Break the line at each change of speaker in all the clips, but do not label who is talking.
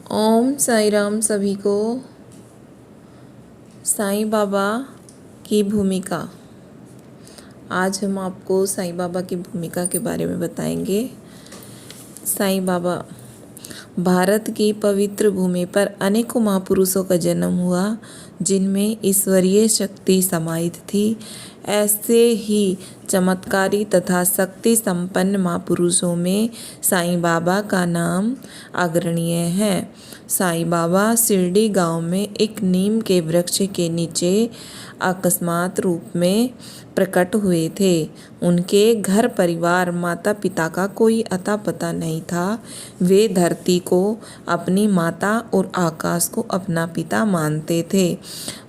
ओम साई राम सभी को। साईं बाबा की भूमिका। आज हम आपको साईं बाबा की भूमिका के बारे में बताएंगे। साईं बाबा भारत की पवित्र भूमि पर अनेकों महापुरुषों का जन्म हुआ जिनमें ईश्वरीय शक्ति समाहित थी। ऐसे ही चमत्कारी तथा शक्ति संपन्न महापुरुषों में साईं बाबा का नाम अग्रणीय है। साईं बाबा शिरडी गांव में एक नीम के वृक्ष के नीचे अकस्मात रूप में प्रकट हुए थे। उनके घर परिवार माता पिता का कोई अता पता नहीं था। वे धरती को अपनी माता और आकाश को अपना पिता मानते थे।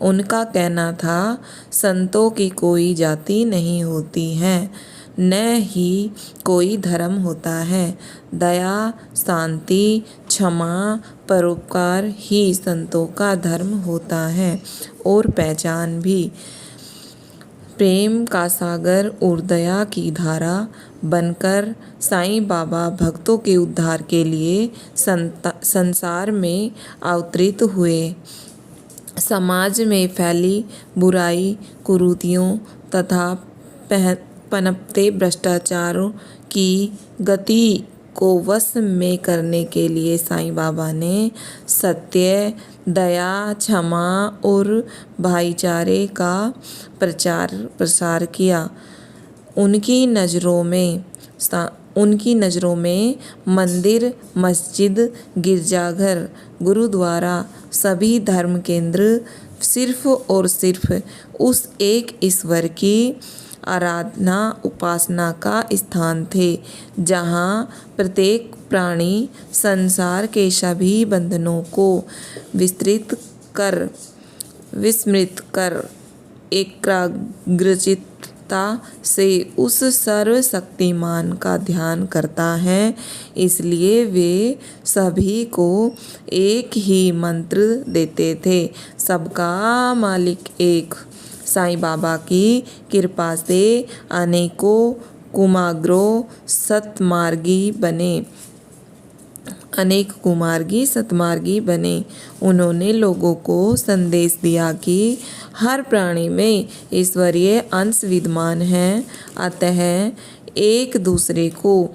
उनका कहना था, संतों की कोई जाति नहीं होती है, न ही कोई धर्म होता है। दया, शांति, क्षमा, परोपकार ही संतों का धर्म होता है और पहचान भी। प्रेम का सागर और दया की धारा बनकर साईं बाबा भक्तों के उद्धार के लिए संसार में अवतरित हुए। समाज में फैली बुराई, कुरीतियों तथा पनपते भ्रष्टाचारों की गति को वश में करने के लिए साईं बाबा ने सत्य, दया, क्षमा और भाईचारे का प्रसार किया। उनकी नज़रों में मंदिर, मस्जिद, गिरजाघर, गुरुद्वारा, सभी धर्म केंद्र सिर्फ और सिर्फ उस एक ईश्वर की आराधना उपासना का स्थान थे, जहाँ प्रत्येक प्राणी संसार के सभी बंधनों को विस्मृत कर एकाग्रचित्तता से उस सर्वशक्तिमान का ध्यान करता है। इसलिए वे सभी को एक ही मंत्र देते थे, सबका मालिक एक। साईं बाबा की कृपा से अनेकों कुमार्गी सतमार्गी बने। उन्होंने लोगों को संदेश दिया कि हर प्राणी में ईश्वरीय अंश विद्यमान है, अतः एक दूसरे को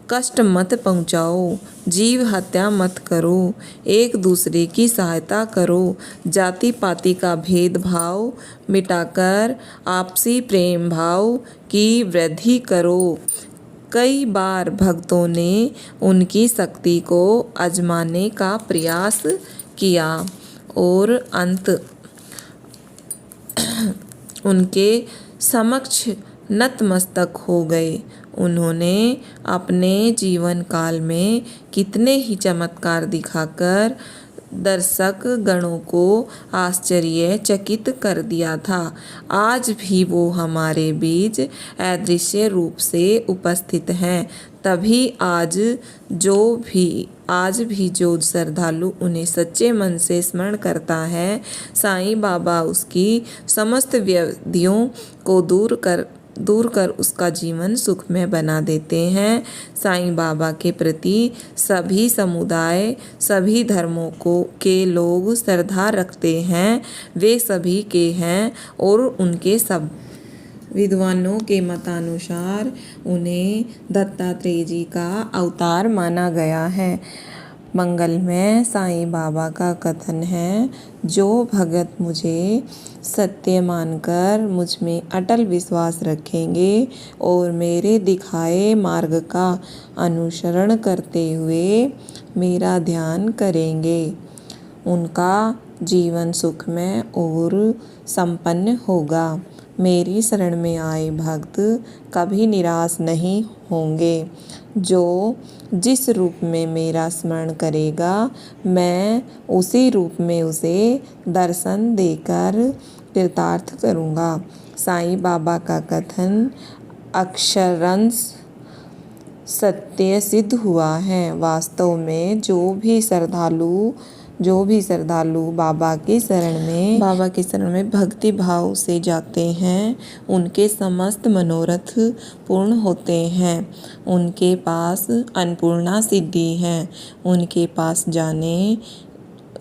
कष्ट मत पहुँचाओ, जीव हत्या मत करो, एक दूसरे की सहायता करो, जाति पाति का भेदभाव मिटाकर आपसी प्रेम भाव की वृद्धि करो। कई बार भक्तों ने उनकी शक्ति को आजमाने का प्रयास किया और अंत उनके समक्ष नतमस्तक हो गए। उन्होंने अपने जीवन काल में कितने ही चमत्कार दिखाकर दर्शक गणों को आश्चर्यचकित कर दिया था। आज भी वो हमारे बीच अदृश्य रूप से उपस्थित हैं। तभी आज भी जो श्रद्धालु उन्हें सच्चे मन से स्मरण करता है, साईं बाबा उसकी समस्त व्याधियों को दूर कर उसका जीवन सुखमय बना देते हैं। साईं बाबा के प्रति सभी समुदाय, सभी धर्मों के लोग श्रद्धा रखते हैं। वे सभी के हैं और उनके सब विद्वानों के मतानुसार उन्हें दत्तात्रेय जी का अवतार माना गया है। मंगलमय साईं बाबा का कथन है, जो भगत मुझे सत्य मानकर मुझ में अटल विश्वास रखेंगे और मेरे दिखाए मार्ग का अनुसरण करते हुए मेरा ध्यान करेंगे, उनका जीवन सुखमय और संपन्न होगा। मेरी शरण में आए भक्त कभी निराश नहीं होंगे। जो जिस रूप में मेरा स्मरण करेगा, मैं उसी रूप में उसे दर्शन देकर कृतार्थ करूँगा। साईं बाबा का कथन अक्षरशः सत्य सिद्ध हुआ है। वास्तव में जो भी श्रद्धालु जो भी श्रद्धालु बाबा के शरण में भक्ति भाव से जाते हैं उनके समस्त मनोरथ पूर्ण होते हैं। उनके पास अन्नपूर्णा सिद्धि है। उनके पास जाने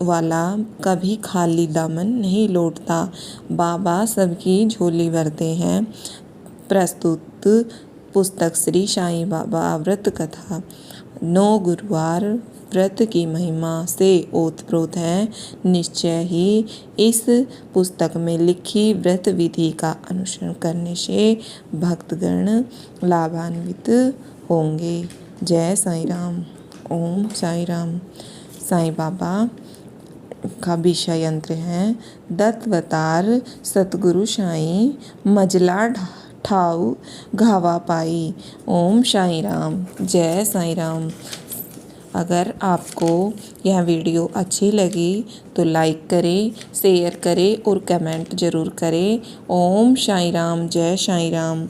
वाला कभी खाली दामन नहीं लौटता। बाबा सबकी झोली भरते हैं। प्रस्तुत पुस्तक श्री साईं बाबा व्रत कथा 9 गुरुवार व्रत की महिमा से ओतप्रोत है। निश्चय ही इस पुस्तक में लिखी व्रत विधि का अनुसरण करने से भक्तगण लाभान्वित होंगे। जय साईं राम। ओम साईं राम। साईं बाबा का विषय यंत्र है दत्तवतार सतगुरु साईं मजला ठाऊ घावा पाई। ओम साईं राम। जय साईं राम। अगर आपको यह वीडियो अच्छी लगी तो लाइक करें, शेयर करें और कमेंट ज़रूर करें। ओम साईं राम। जय साईं राम।